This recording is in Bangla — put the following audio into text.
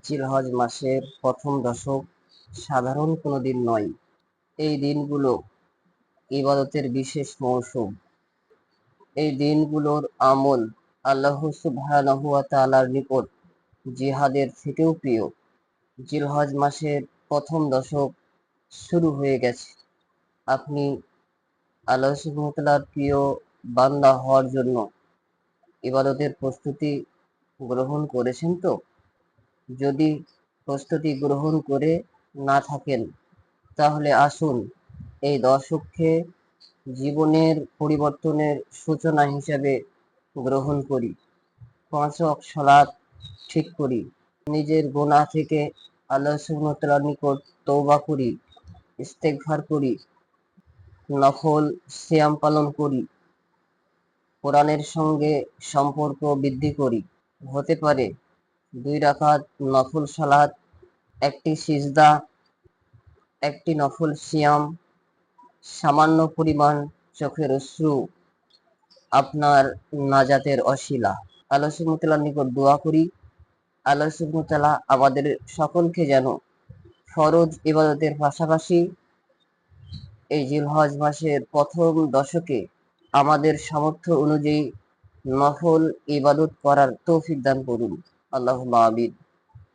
জিলহজ মাসের প্রথম দশক সাধারণ কোনো দিন নয়। এই দিনগুলো ইবাদতের বিশেষ মৌসুম। এই দিনগুলোর আমল আল্লাহ সুবহানাহু ওয়া তাআলার নিকট জিহাদের থেকেও প্রিয়। জিলহজ মাসের প্রথম দশক শুরু হয়ে গেছে। আপনি আল্লাহ সুবহানাহু ওয়া তাআলার প্রিয় বান্দা হওয়ার জন্য ইবাদতের প্রস্তুতি গ্রহণ করেছেন তো? যদি প্রস্তুতি গ্রহণ করে না থাকেন, তাহলে আসুন এই দশককে জীবনের পরিবর্তনের সূচনা হিসেবে গ্রহণ করি। ৫ ওয়াক্ত সালাত ঠিক করি, নিজের গুনাহ থেকে আল্লাহ সুবহানাহু ওয়া তাআলার নিকট তওবা করি, ইস্তেগফার করি, নফল সিয়াম পালন করি, কোরআনের সঙ্গে সম্পর্ক বৃদ্ধি করি। হতে পারে ২ রাকাত নফল সালাত, একটি সিজদা, একটি নফল সিয়াম, সামান্য পরিমাণ চোখের অশ্রু আপনার নাজাতের অসিলা। আল্লাহ সুবহানাহু ওয়া তাআলার নিকট দোয়া করি, আল্লাহ সুবহানাহু ওয়া তাআলা আমাদের সকলকে যেন ফরজ ইবাদতের পাশাপাশি এই জিলহজ মাসের প্রথম দশকে আমাদের সামর্থ্য অনুযায়ী নফল ইবাদত করার তৌফিক দান করুন। আল্লাহুম্মা আমিন।